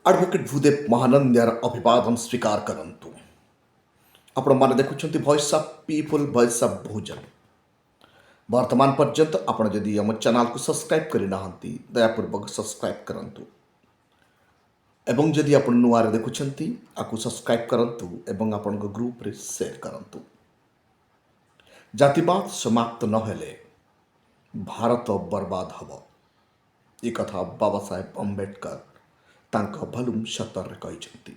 Advocate Bhudev ମହାନନ୍ଦ୍ୟାର ଅଭିବାଦନ ସ୍ୱୀକାର କରନ୍ତୁ। ଆପଣମାନେ ଦେଖୁଛନ୍ତି voice of people, voice of Bahujan. ବର୍ତ୍ତମାନ ପର୍ଯ୍ୟନ୍ତ ଆପଣ ଯଦି ଆମ ଚ୍ୟାନେଲକୁ ସବସ୍କ୍ରାଇବ୍ କରିନାହାନ୍ତି ଦୟାପୂର୍ବକ ସବସ୍କ୍ରାଇବ୍ କରନ୍ତୁ ଏବଂ ଯଦି ଆପଣ ନୂଆରେ ଦେଖୁଛନ୍ତି ଆକୁ ସବସ୍କ୍ରାଇବ୍ କରନ୍ତୁ ଏବଂ ଆପଣଙ୍କ ଗ୍ରୁପରେ ସେୟାର କରନ୍ତୁ। ଜାତିବାଦ ସମାପ୍ତ ନହେଲେ ଭାରତ ବର୍ବାଦ ହେବ, ଏ କଥା ବାବା ସାହେବ ଆମ୍ବେଦକର ତାଙ୍କ ଭଲ୍ୟୁମ୍ 17ରେ କହିଛନ୍ତି।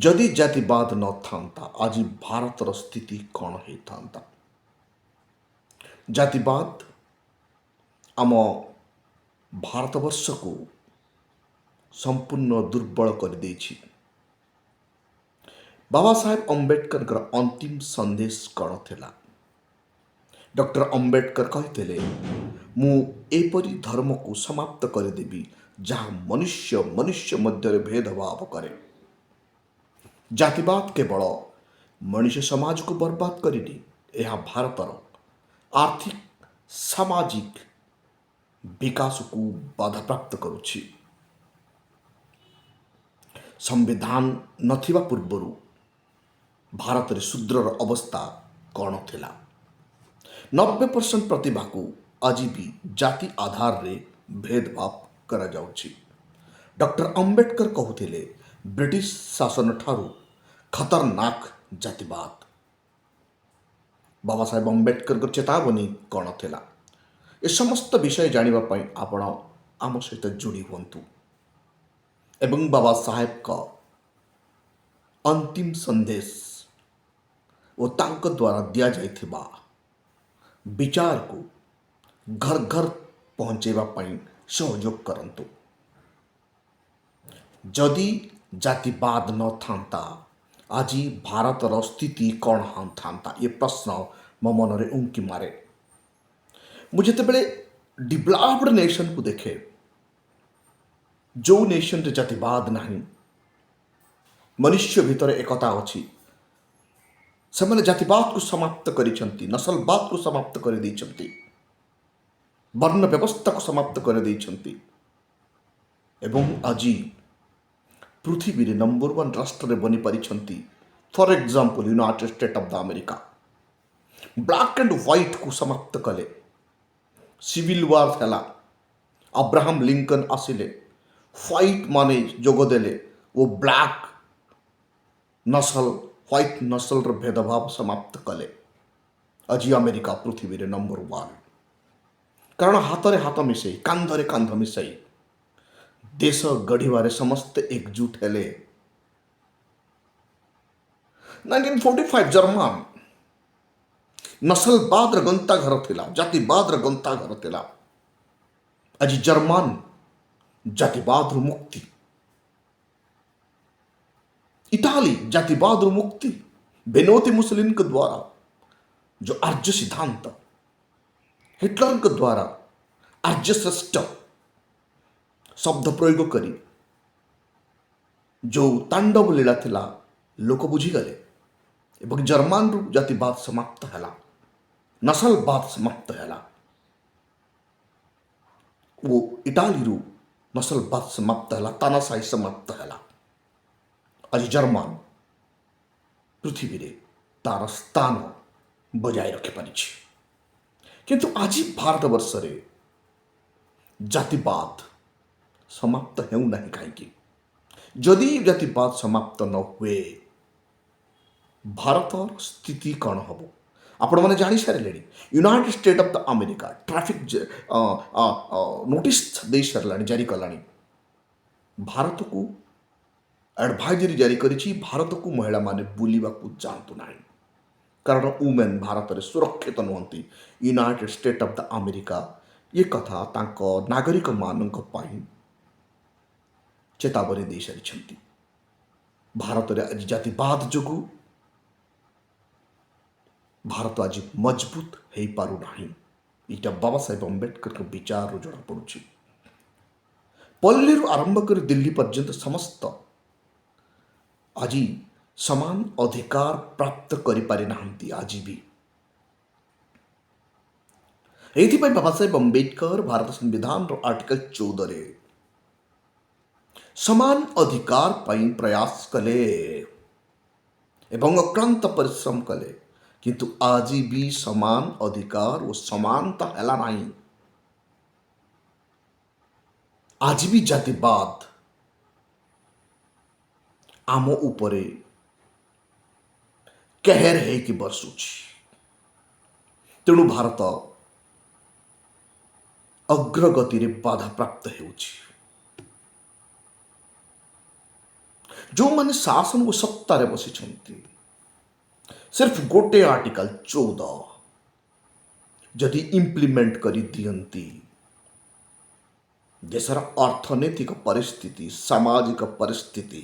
ଯଦି ଜାତିବାଦ ନଥାନ୍ତା ଆଜି ଭାରତର ସ୍ଥିତି କ'ଣ ହେଇଥାନ୍ତା? ଜାତିବାଦ ଆମ ଭାରତବର୍ଷକୁ ସମ୍ପୂର୍ଣ୍ଣ ଦୁର୍ବଳ କରିଦେଇଛି। ବାବା ସାହେବ ଆମ୍ବେଦକରଙ୍କର ଅନ୍ତିମ ସନ୍ଦେଶ କ'ଣ ଥିଲା? ଡକ୍ଟର ଆମ୍ବେଦକର କହିଥିଲେ, ମୁଁ ଏପରି ଧର୍ମକୁ ସମାପ୍ତ କରିଦେବି ଯାହା ମନୁଷ୍ୟ ମଧ୍ୟରେ ଭେଦଭାବ କରେ। ଜାତିବାଦ କେବଳ ମଣିଷ ସମାଜକୁ ବର୍ବାଦ କରିନି, ଏହା ଭାରତର ଆର୍ଥିକ ସାମାଜିକ ବିକାଶକୁ ବାଧାପ୍ରାପ୍ତ କରୁଛି। ସମ୍ବିଧାନ ନଥିବା ପୂର୍ବରୁ ଭାରତରେ ଶୂଦ୍ରର ଅବସ୍ଥା କ'ଣ ଥିଲା? 90% ପ୍ରତିଭାକୁ ଆଜି ବି ଜାତି ଆଧାରରେ ଭେଦଭାବ କରାଯାଉଛି। ଡକ୍ଟର ଆମ୍ବେଦକର କହୁଥିଲେ, ବ୍ରିଟିଶ ଶାସନ ଠାରୁ ଖତରନାକ ଜାତିବାଦ। ବାବା ସାହେବ ଆମ୍ବେଦକରଙ୍କ ଚେତାବନୀ କ'ଣ ଥିଲା? ଏ ସମସ୍ତ ବିଷୟ ଜାଣିବା ପାଇଁ ଆପଣ ଆମ ସହିତ ଯୋଡ଼ି ହୁଅନ୍ତୁ ଏବଂ ବାବା ସାହେବଙ୍କ ଅନ୍ତିମ ସନ୍ଦେଶ ଓ ତାଙ୍କ ଦ୍ୱାରା ଦିଆଯାଇଥିବା ବିଚାରକୁ ଘର ଘର ପହଞ୍ଚାଇବା ପାଇଁ ସହଯୋଗ କରନ୍ତୁ। ଯଦି ଜାତିବାଦ ନଥାନ୍ତା ଆଜି ଭାରତର ସ୍ଥିତି କ'ଣ ହୋଇଥାନ୍ତା? ଏ ପ୍ରଶ୍ନ ମୋ ମନରେ ଉଙ୍କି ମାରେ। ମୁଁ ଯେତେବେଳେ ଡେଭଲପ୍ଡ ନେସନକୁ ଦେଖେ, ଯେଉଁ ନେସନରେ ଜାତିବାଦ ନାହିଁ, ମନୁଷ୍ୟ ଭିତରେ ଏକତା ଅଛି, ସେମାନେ ଜାତିବାଦକୁ ସମାପ୍ତ କରିଛନ୍ତି, ନସଲବାଦକୁ ସମାପ୍ତ କରିଦେଇଛନ୍ତି, ବର୍ଣ୍ଣ ବ୍ୟବସ୍ଥାକୁ ସମାପ୍ତ କରିଦେଇଛନ୍ତି ଏବଂ ଆଜି ପୃଥିବୀରେ ନମ୍ବର 1 ରାଷ୍ଟ୍ରରେ ବନିପାରିଛନ୍ତି। For example, United State of the America black and ହ୍ୱାଇଟ୍କୁ ସମାପ୍ତ କଲେ। ସିଭିଲ୍ ୱାର୍ ହେଲା, ଅବ୍ରାହମ ଲିଙ୍କନ ଆସିଲେ, ହ୍ୱାଇଟ୍ ମାନେ ଯୋଗ ଦେଲେ ଓ ବ୍ଲାକ୍ ନସଲ ହ୍ୱାଇଟ୍ ନସଲର ଭେଦଭାବ ସମାପ୍ତ କଲେ। ଆଜି ଆମେରିକା ପୃଥିବୀରେ ନମ୍ବର 1, କାରଣ ହାତରେ ହାତ ମିଶାଇ, କାନ୍ଧରେ କାନ୍ଧ ମିଶାଇ ଦେଶ ଗଢ଼ିବାରେ ସମସ୍ତେ ଏକଜୁଟ ହେଲେ। 1945 ଜର୍ମାନ ନସଲବାଦର ଗନ୍ତାଘର ଥିଲା, ଜାତିବାଦର ଗନ୍ତାଘର ଥିଲା। ଆଜି ଜର୍ମାନ ଜାତିବାଦରୁ ମୁକ୍ତି, इटाली जातिवाद मुक्ति, बेनोती मुसलिन के द्वारा जो आर्य सिद्धांत, हिटलर के द्वारा आर्य श्रेष्ठ शब्द प्रयोग करी जो तांडव लीला थिला लोक बुझीगले एवं जर्मान रु जातिवाद समाप्त है, नसलवाद समाप्त है, वो इटाली रु नसलवाद समाप्त है, तानाशाही समाप्त है। आज जर्मान पृथ्वी रे तार स्थान बजाय रखिपारी, किंतु आज भारत वर्ष रे जातिवाद समाप्त हेउना कहीं? जदि जातिवाद समाप्त न हुए भारत स्थिति कौन हम? आपण मैंने जानी सारे, United State of the America traffic notice दे सारा जारी कला भारत को एडवाइजरी जारी करी, भारत को महिला माने बुलवा जातु ना, कारण वुमेन भारत में सुरक्षित नुहति। United State of the America ये कथा तांको नागरिक मानक पाई चेतावनी दे सारी। भारत में आज जातिवाद जो भारत आज मजबूत हो पारु नाही, इटा बाबा साहेब आम्बेडकर के विचार जना पड़ुछि। पल्ली आरंभ कर दिल्ली पर्यंत समस्त आज समान अधिकार प्राप्त करि पारि नाहंती आज भी। एथिपाई बाबा साहेब आम्बेडकर भारत संविधान आर्टिकल 14 रे समान अधिकार ପାଇଁ प्रयास कले एवं अक्रांत परिश्रम कले, किंतु आज भी समान अधिकार और समानता हैला नहीं। आज भी जातिवाद आम उपरे कहर है कि बरसुची। तेणु भारत अग्रगति रे बाधा प्राप्त हेउची। जो माने शासन को सत्तारे बसिछंती, सिर्फ गोटे आर्टिकल 14 जदि इम्प्लीमेंट करी दियंती, देशर अर्थनैतिक परिस्थिति, सामाजिक परिस्थिति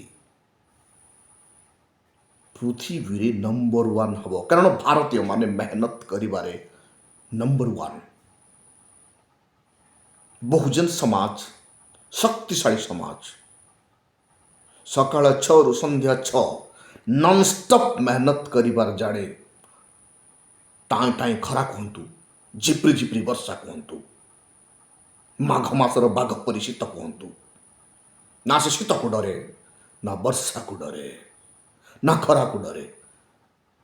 पृथ्वी नंबर 1 हम। कारण भारतीय माने मेहनत करिबारे नंबर 1। बहुजन समाज, शक्तिशाली समाज, सकाळ 6 रु संध्या 6 नॉनस्टॉप मेहनत करिबार जाने। टाई टाई खरा कहतु, झिप्री झिप्री वर्षा कहतु, माघ मासर बाघ परि शीत कहतु, ना से शीत को डरे, ना वर्षा को डरे, ना खरा को डरे।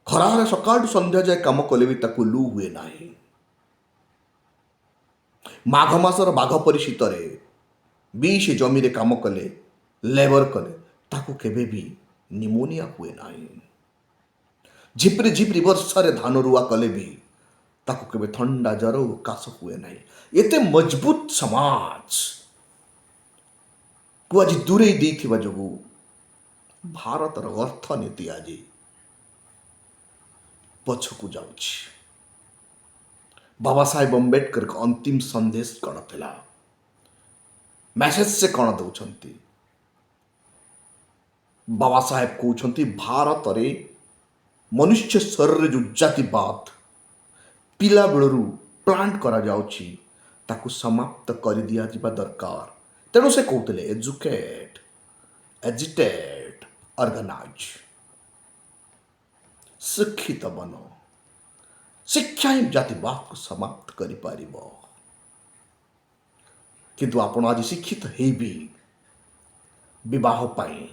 खरारे सकाळ संध्या जाए काम कले भी ताकू लू हुए नाही। माघ मासर बाघ परि शीतरे भी से जमी रे काम कले, लेबर कले, ताकू केबे भी निमोनिया हुए नाही। झिप्री झिप्री वर्षारे धान रुआ कले भी ताकू केबे ठंडा जर काश हुए नाही। एते मजबूत समाज को आज दूरे देथिबा जोगु भारतर अर्थनीति आज पछकु जाउछि। बाबा साहेब अम्बेडकर का अंतिम संदेश कौन थिला? मैसेज से कौन दौरान? बाबा साहेब कहते भारत रे मनुष्य शरीर जो जातिवाद पिला बेलू प्लांट करा जाउछि ताकू समाप्त कर दिया जिबा दरकार। तेणु से कहते एजुकेट, एजिटेट, ऑर्गेनाइज। शिक्षित बनो, शिक्षा ही जातिवाद को समाप्त करि पारिबो। किंतु आपण आज शिक्षित हे भी विवाह पाई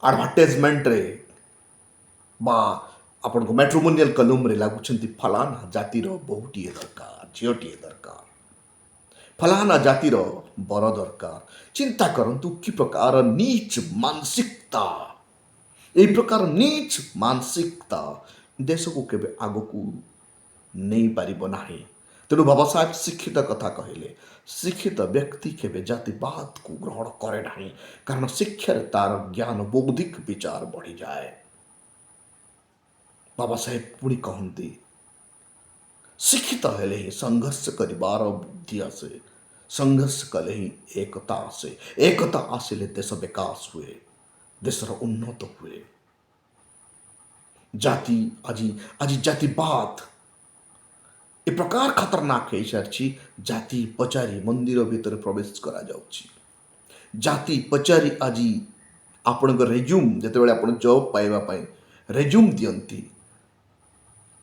एडवर्टाइजमेंट रे बा आपण को मैट्रिमोनियल कलम रे लागुछंती फलाना जातिर बहुटीए दरकार, झीटीए दरकार, फलाना जातिर बर दरकार। चिंता करंतु कि प्रकार नीच मानसिकता, ए प्रकार नीच मानसिकता देश को केबे आगो को नहीं पारिबो नाही। तेणु बाबा साहेब शिक्षित कथा कहले, शिक्षित व्यक्ति केबे जातिवाद को ग्रहण करे नाही। कारण शिक्षार तार ज्ञान बौद्धिक विचार बढ़ी जाए। बाबा साहेब पुणी कहते शिक्षित हेले ही संघर्ष करिबार बुद्धि आसे, संघर्ष कले ही एकता आसे, एकता आसिले देश विकास हुए, देशर उन्नत हुए। जाति आज जातिवाद ए प्रकार खतरनाक है सारी। जाति पचारि मंदिर भीतर प्रवेश करा जाउछि। जाति पचारि आज आपण रेज्यूम जिते आप जॉब पाइबा रेज्यूम दियंती,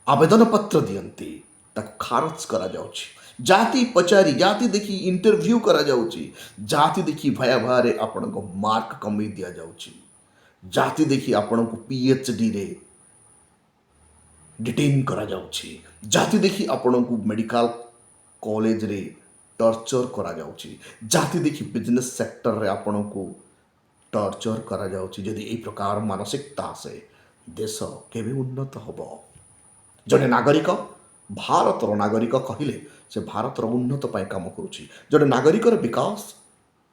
आवेदन पत्र दियंती, ताको खारज करा जाउछि। जाति पचारि, जाति देखी इंटरव्यू करा जाउछि, जाति देखी भया भारे आपण को मार्क कमी दिया जाउछि, जाति देखी आपण को पीएचडी रे डिटेन करा जाउछि, जाति देखी आपण को मेडिकल कॉलेज रे टॉर्चर करा जाउछि, जाति देखी बिजनेस सेक्टर रे आपण को टॉर्चर करा जाउछि। यदि ए प्रकार मानसिकता से देश केबे उन्नत हबो? जड़े नागरिक भारतर नागरिक कहले से भारतर उन्नत पाई काम करुछि। जड़े नागरिकर विकास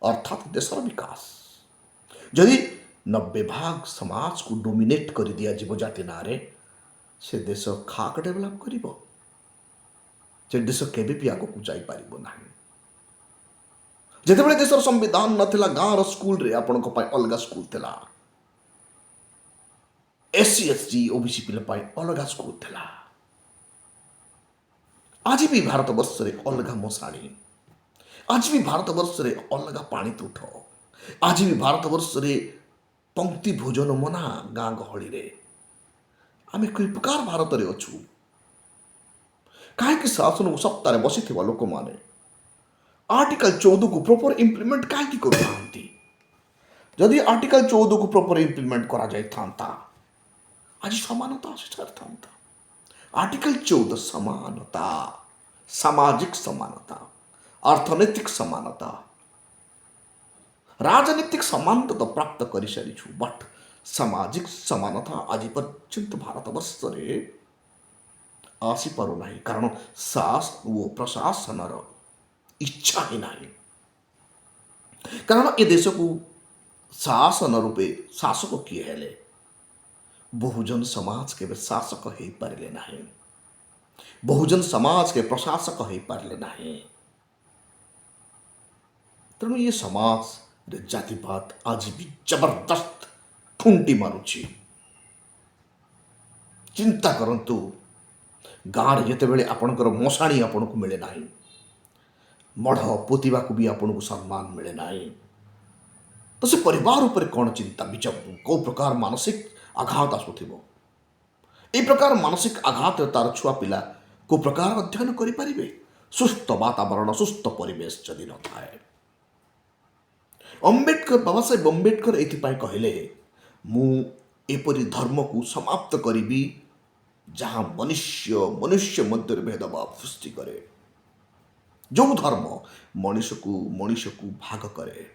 अर्थात देशर विकास। यदि 90% समाज को डोमिनेट कर दिया जीव जाति नारे, से देश खाक डेभलप करिबो, से देश केबे भी आगो को जाई पारिबो नाही। जेतेबेले देशर संविधान नथिला, गाँवर स्कूल रे आपण को पाई अलगा स्कूल थिला, एससी एसटी ओबीसी पिला पाई अलगा स्कूल थिला। आज भी भारत वर्ष रे अलगा मशाणी, आज भी भारत वर्ष रे अलगा पानी तुठ, आज भी भारत वर्ष रे पंक्ति भोजन मना गाँ गहली रे। आमे कोई प्रकार भारत रे अछु? कहीं शासन सत्तार बसी लोक मैंने आर्टिकल 14 को प्रॉपर इम्प्लीमेंट कहीं करूना। जदि आर्टिकल 14 को प्रॉपर इम्प्लीमेंट करा जाए था आज समानता आसी था। आर्टिकल 14 समानता, सामाजिक समानता, अर्थनैतिक समानता, राजनीतिक समानता तो प्राप्त कर सारी, बट सामाजिक समानता आज पर्यंत भारत वर्ष आसी पारु नहीं, कारण प्रशासन इच्छा ही नहीं। कारण ए देश को शासन रूपे शासक किए हेले बहुजन समाज के शासक हो पारे नहीं, बहुजन समाज के प्रशासक हो पारे नहीं। तेणु ये समाज रे जातिवाद आज भी जबरदस्त खुंटी मारुची। चिंता करंतु गाँव जितेबले आपणकर मशाणी आपण को मिले ना, मढ़ पोतिबा को भी आपन को सम्मान मिले ना, तो से परिवार उपर कौन चिंता विचम कौ प्रकार मानसिक आघात आसुथिबो। ए प्रकार मानसिक आघात तार छुआ पिला को प्रकार अध्ययन करि परिबे। सुस्थ वातावरण, सुस्थ परिवेश जदि न थाए। अंबेडकर, बाबा साहेब अंबेडकर एथिपाई कहले, मु एपरि धर्म को समाप्त करिबी जहाँ मनुष्य मनुष्य मध्य भेदभाव सृष्टि करे, जो धर्म मनुष्य को भाग करे,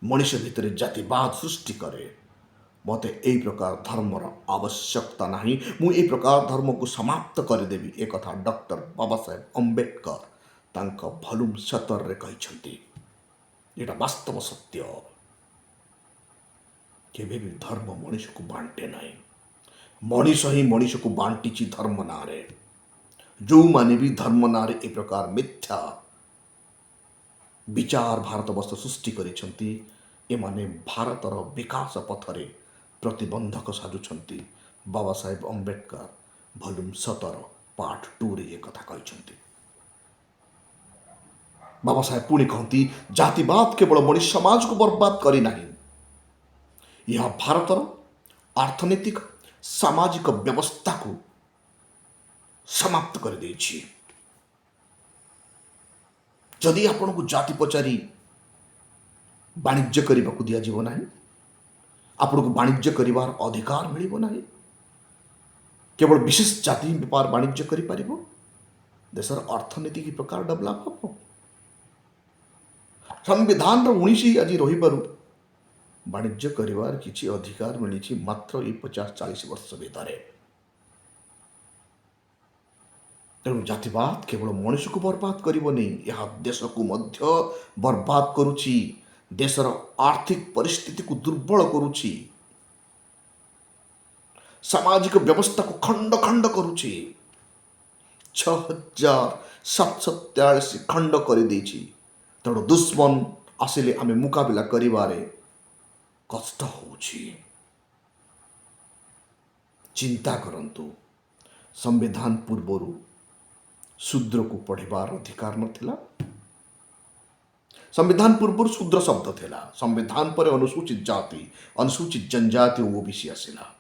मनुष्य भितर जातिवाद सृष्टि करे, मते ए प्रकार धर्मर आवश्यकता नहीं, मु ए प्रकार धर्म को समाप्त करदेवी। एक कथा डॉक्टर बाबा साहेब अंबेडकर तांका भॉल्यूम 17 रे कहिसंती। एटा वास्तव सत्य। केबे भी धर्म मनुष्य को बांटे नहीं, मनुष्य ही मनुष्य को बांटी धर्म नारे। जो माने भी धर्म नारे ए प्रकार मिथ्या विचार भारत वर्ष सृष्टि करिसंती, एमाने भारतर विकास पथरे प्रतिबंधक साजुछंती। बाबा साहेब अंबेडकर भॉल्यूम 17 पार्ट 2 रे एक कथा कहिसंती। बाबा साहेब पुणी कहती, जातिवाद केवल मनुष्य समाज को बर्बाद करी नहीं, यह भारतर अर्थनैतिक सामाजिक व्यवस्था को समाप्त कर देछि। जदि आपण को जाति पचारी वाणिज्य करने को दिया जीव नहीं, आपण को वाणिज्य करिवार अधिकार मिलिबो नहीं, केवल विशेष जाति व्यापार वाणिज्य करि परिबो, देशर अर्थनीति की प्रकार डेवलप हो। संविधान 19 आज रही वाणिज्य करिवार किछि अधिकार मिली मात्र 50-40 वर्ष भितर। तेणु जातिवाद केवल मनुष्य को बर्बाद करबनी, यह देश को मध्य बर्बाद करुछि, देशर आर्थिक परिस्थिति को दुर्बल करुछि, सामाजिक व्यवस्था को खंड खंड करुछि। 6743 खंड कर देछि। तेणु दुश्मन आसिले आमे मुकाबिला करिबारे कष्ट होछि। चिंता करंतु, संविधान पूर्वरु शूद्र को पढ़िबार अधिकार नथिला। संविधान पूर्व शूद्र शब्द थिला, संविधान पर अनुसूचित जाति, अनुसूचित जनजाति ओबीसी आसिला।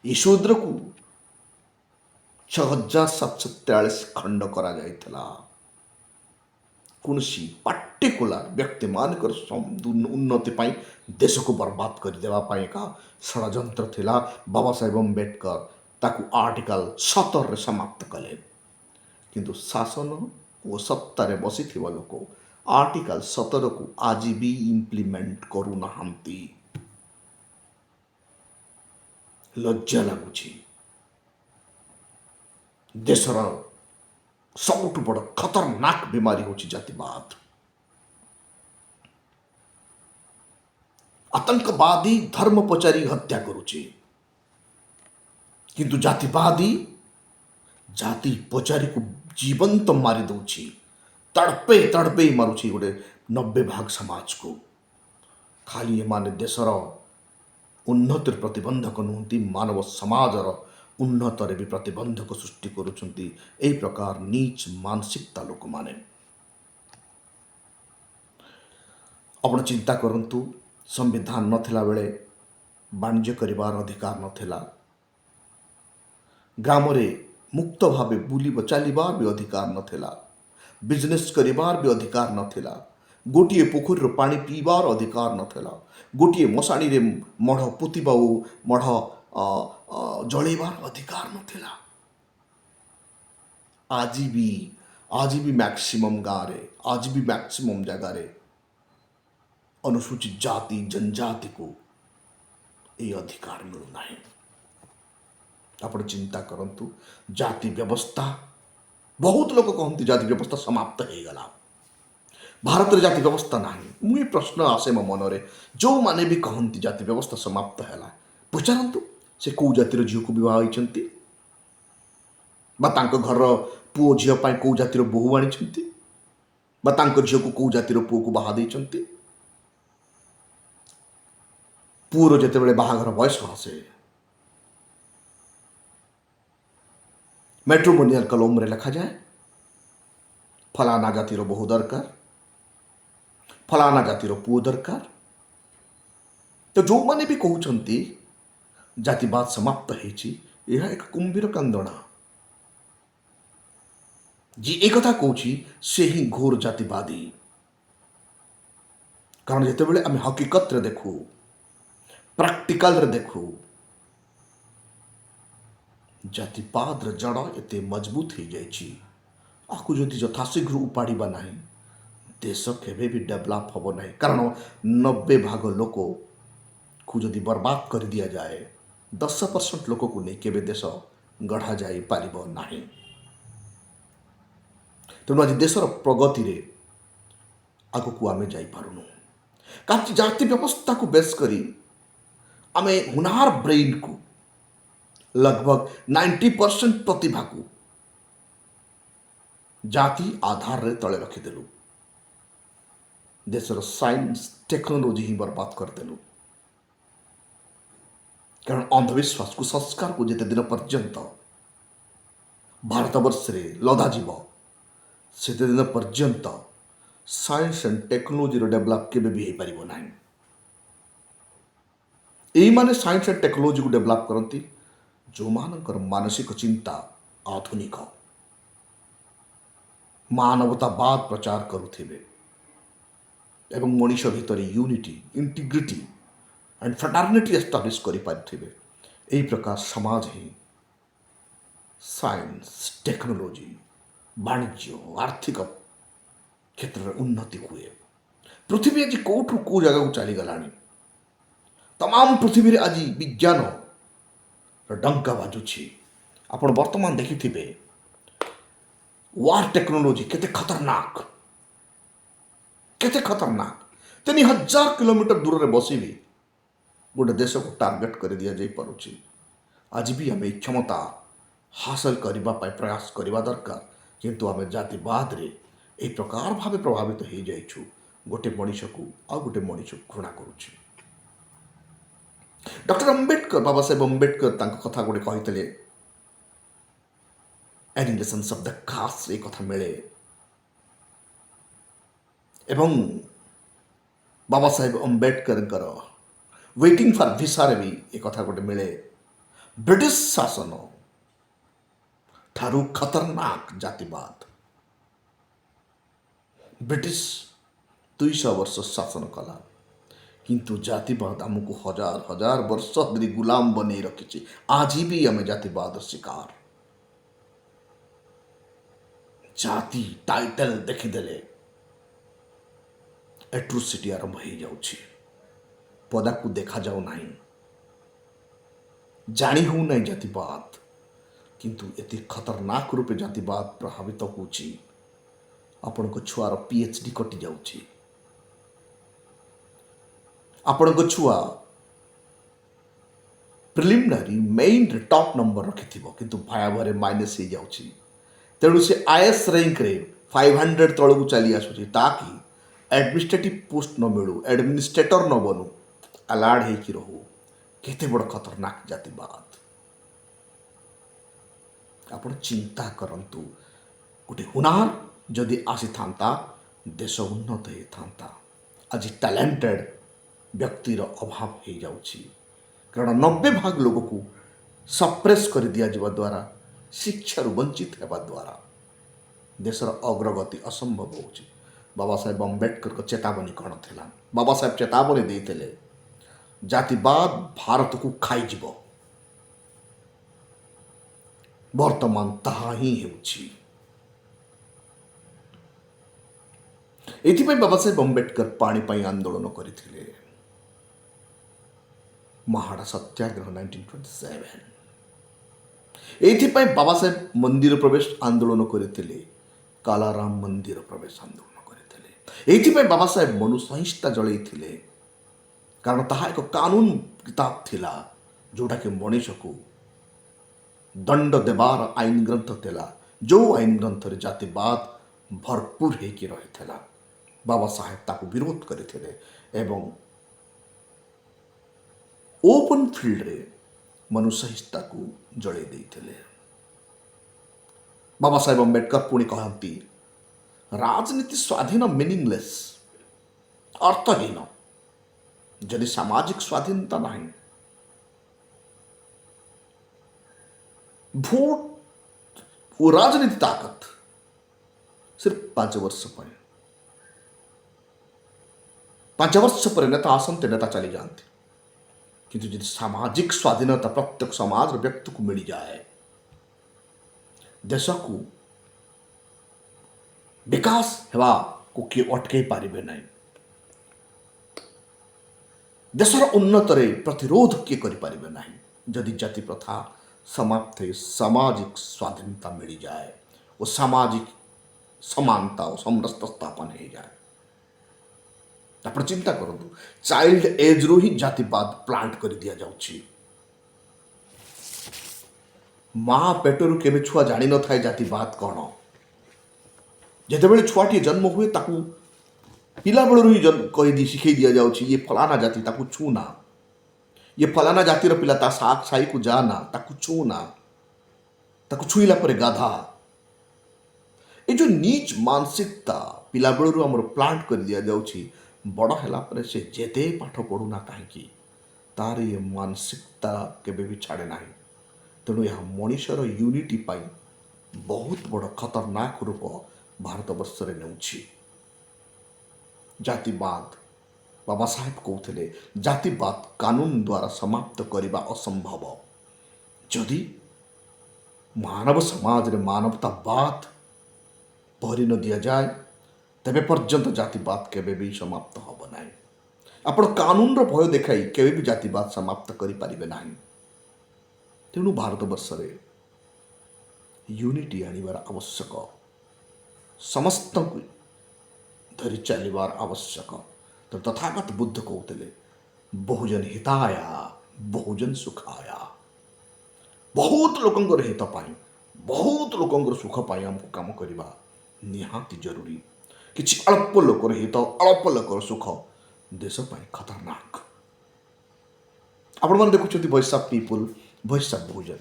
ये शूद्र को 6743 खंड करा जाइथिला। कुनसी पार्टिकुलर व्यक्ति मानकर उन्नति पाई देश को बर्बाद कर देवा पाई का षड्यंत्र थिला। बाबा साहेब अंबेडकर ताकू आर्टिकल 17 रे समाप्त कले, किंतु शासन और सत्तारे बसी लोक आर्टिकल 17 को आज भी इम्प्लीमेंट करू नहांती। लज्जा लगुछि। देशर सबुठु बड़ खतरनाक बीमारी होछि जातिवाद। आतंकवादी धर्म पचारी हत्या करुछि, किंतु जातिवादी जाति पचारी को जीवंत मारी दउछि, तड़पे तड़पे मारुछि गोटे 90 भाग समाज को। खाली एमाने देशर उन्नतिर प्रतिबंधक नुहति, मानव समाजर उन्नतर भी प्रतिबंधक सृष्टि करुछंती। एई प्रकार नीच मानसिकता लोक माने। आपण चिंता करंतु, संविधान नथिला बेले वाणिज्य करिवार अधिकार नथिला, ग्राम रे मुक्त भावे बुली चलिबार भी अधिकार नथिला, बिजनेस करिबार भी अधिकार नथिला, गोटे पोखरी पानी पीबार अधिकार नथिला, गोटे मशाणी रे मढ़ पोतिबा मढ़ जलैबार अधिकार नथिला। आज भी मैक्सिमम गाँव रे, आज भी मैक्सिमम जगह रे अनुसूचित जाति जनजाति को ये अधिकार मिलूना। आप चिंता करंतु, जाति व्यवस्था, बहुत लोग कहते जाति व्यवस्था समाप्त हो गला, भारत रे जाति व्यवस्था नहीं। मुझे प्रश्न आसे मो मन रे, जो माने भी कहती जाति व्यवस्था समाप्त है, पचारतु से कौ जातिर झील को बह होती, घर पुओ झील कौ जातिर बोहू आनी, झील को कौ जातिर पुओ को बाहा देइछंती। पुओर जिते बाहाघर बयस आसे, मैट्रिमोनियल कलम रे लिखा जाए फलाना जातिर बहु दरकार, फलाना जातिर पुओ दरकार। तो जो माने भी कहते जातिवाद समाप्त होइछि, यह एक कुंभीर कांदना। जी एक कथा कहूँ से ही घोर जातिवादी, कारण जिते आम हकीकत रे देखू, प्रैक्टिकल रे देखू, जातिवाद रे जड़ एते मजबूत हो जाइछि, आकु जदि यथाशीघ्र उपाड़िबा नहीं, देश केबे भी डेवलप हम नहीं। कारण 90% लोक को जदि बर्बाद कर दिया जाए, 10% लोक को नहीं केबे देश गढ़ा जाई पारिबो नहीं। तेणु आज देशर प्रगति रे आगु को आमे जाई पारुनु, कारण जाति व्यवस्था को बेस करी आमे हुनार ब्रेन को लगभग 90% प्रतिभा को जाति आधार रे तले रखीदेलु। देशर साइंस टेक्नोलोजी ही बर्बाद करदेलु, कारण अंधविश्वास को संस्कार को जिते दिन पर्यंत भारतवर्ष रे लदा जीव, से दिन पर्यंत साइंस एंड टेक्नोलोजी डेवलप केबे भी हो पारिबो नाही। एई माने साइंस एंड टेक्नोलोजी को डेवलप करती जो मानकर मानसिक चिंता आधुनिक मानवतावाद प्रचार करुथिबे एवं मनीष भितर unity, integrity and fraternity establish करि पारिथिबे। एई प्रकार समाज ही साइंस टेक्नोलोजी वाणिज्य आर्थिक क्षेत्र में उन्नति हुए। पृथ्वी आज कौटू कौ जगह को चली गलानी, तमाम पृथ्वी रे आज विज्ञान डंका बाजुछि। आपण वर्तमान देखिथिबे वार टेक्नोलोजी केते खतरनाक, केते खतरनाक। 3000 किलोमीटर दूर रे बसी भी गोटे देश को टार्गेट कर दिया जाई पारुछि। आज भी आम क्षमता हासिल करने प्रयास करने दरकार, किंतु आम जातिवाद रे एक प्रकार भाव प्रभावित हो जाइछु, गोटे मनीष को आ गोटे मनीष घृणा करुछि। डॉक्टर अंबेडकर, बाबा साहेब अंबेडकर कथा गोटे कहते एनिलेशंस ऑफ द कास्ट, एक कथा मिले एवं Baba Saheb Ambedkar waiting for visa रे भी एक कथा गोटे मिले। ब्रिटिश शासन ठारू खतरनाक जातिवाद, ब्रिटिश 200 वर्ष शासन कला, किंतु जातिवाद आमको हजार हजार वर्ष धरी गुलाम बने रखी। आज भी आम जातिवाद शिकार, जाति टाइटल देखीदेले एट्रोसिटी आरंभ हो जाउछि। पदा को देखा जाऊ नहीं, जानी हो नहीं जातिवाद, किंतु एति खतरनाक रूपे जातिवाद प्रभावित होउछि। आपण को छुआर पीएचडी कटि जाउछि, आपण को छुआ प्रिलिमिनारी मेन रे टॉप नंबर रखिथिबो, किंतु भायाभरे माइनस हो जाउछि। तेणु से आईएएस रैंक रे 500 तल को चली आसुछि, ताकि एडमिनिस्ट्रेटिव पोस्ट न मिलू, एडमिनिस्ट्रेटर न बनू, अलाड होइकि रहू। केते बड़ खतरनाक जातिवाद। आपण चिंता करंतु, गोटे हुनार जदि आसी थांता देश उन्नत हो थांता। आज टैलेंटेड व्यक्तिर अभाव हो जाउछि, कारण 90% लोग को सप्रेस कर दिया जावा द्वारा, शिक्षारू वंचित होगा द्वारा देशर अग्रगति असंभव होउछि। बाबा साहेब अम्बेडकर को चेतावनी कौन थिला? बाबा साहेब चेतावनी देते जातिवाद भारत को खाईजिब। वर्तमान ताहा ही हेउछि। एथिपाई बाबा साहेब अम्बेडकर पानी पाई आंदोलन करथिले। महाड़ा सत्याग्रह 1927। एथिपाई बाबा साहेब मंदिर प्रवेश आंदोलन करथिले। कालाराम मंदिर प्रवेश आंदोलन करथिले। एथिपाई बाबा साहेब मनु संहिता जळैथिले। कारण ताहा एक कानून किताब थिला जोटा कि मनीष को दंड देवार आईन ग्रंथ थिला। जो आईन ग्रंथ रे जातिवाद भरपूर होकर रही थिला। बाबा साहेब ताको विरोध करथिले एवं ओपन फील्ड रे मनु संहिता को जळै देथिले। बाबा साहेब अम्बेडकर पुणी कहती राजनीति स्वाधीन मीनिंगलेस, अर्थहीन जदि सामाजिक स्वाधीनता नहीं। भोट वो राजनीति ताकत सिर्फ 5 वर्ष पर। 5 वर्ष पर नेता आसंते नेता चली जाते, किंतु जदि सामाजिक स्वाधीनता प्रत्येक समाज व्यक्ति को मिल जाए, देश को विकास हेवा को किए अटकई पारिबे नहीं। देशर उन्नतरे प्रतिरोध किए करि पारिबे नहीं। जदि जाति प्रथा समाप्त हो सामाजिक स्वाधीनता मिल जाए और सामाजिक समानता और समरसता स्थापन हो जाए। आप चिंता करतु चाइल्ड एज रू ही जातिवाद प्लांट कर दिया जाउछि। माँ पेटरू केबे छुआ जानी न थाए जातिवाद कौन। जेतेबेले छुआटी जन्म हुए ताकू पिला बेलू ही कही शिखई दि जाउछि ये फलाना जाति ताकू छूना, ये फलाना जातिर पिला ता साग साई को जाना ताकू छूना, ताकू छुईला परे गाधा। ये जो नीच मानसिकता पिला बेलू हमर प्लांट कर दिया जाउछि, बड़ हैला परे से जेते पाठ पढ़ुना कहीं तार ये मानसिकता केबे भी छाड़े नहीं। तेणु यह मनुष्यर यूनिटी पाई बहुत बड़ खतरनाक रूप भारत वर्ष रे नेउछि। जातिवाद बाबा साहेब कहते जातिवाद कानून द्वारा समाप्त करने असंभव। जदि मानव समाज रे मानवतावाद भरी न दि जाए तेबे पर्यंत जातिवाद केबे भी समाप्त होब नहीं। आपण कानून रो भय देखाई केबे भी जातिवाद समाप्त करि पारिबे नहीं। तेणु भारत वर्ष रे यूनिटी आनिबार आवश्यक, समस्त को धरी चलिबार आवश्यक। तो तथागत बुद्ध कहते बहुजन हिताय बहुजन सुखाय। बहुत लोकंर हित पाई, बहुत लोकंर सुख पाई हमको काम करवा निहाती जरूरी। किछि अल्प लोकर हित अल्प लोकर सुख देश पाई खतरनाक। आपण माने देखुछथि voice of people, voice of Bahujan.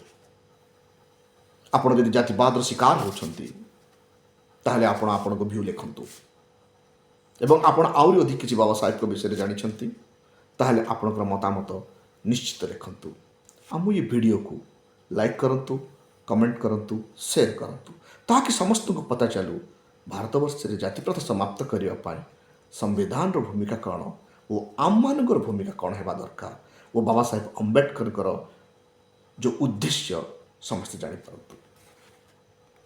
आपण जदि जातिवाद शिकार होछंती ताहले आपण आपनको व्यू लिखंतु एवं आपण आउरी अधिक किछि बाबा साहेब को विषय जानिछंती ताहले आपणकर मतामत निश्चित लिखंतु। आम ये वीडियो को लाइक करंतु, कमेंट करंतु, शेयर करंतु ताकि समस्त को पता चलू भारत वर्ष रे जाति प्रथा समाप्त करिया पाए संविधान रो भूमिका कौन और आम मानकर भूमिका कौन हेबा दरकार और बाबा साहेब अम्बेडकर जो उद्देश्य समस्त जानी पारंतु।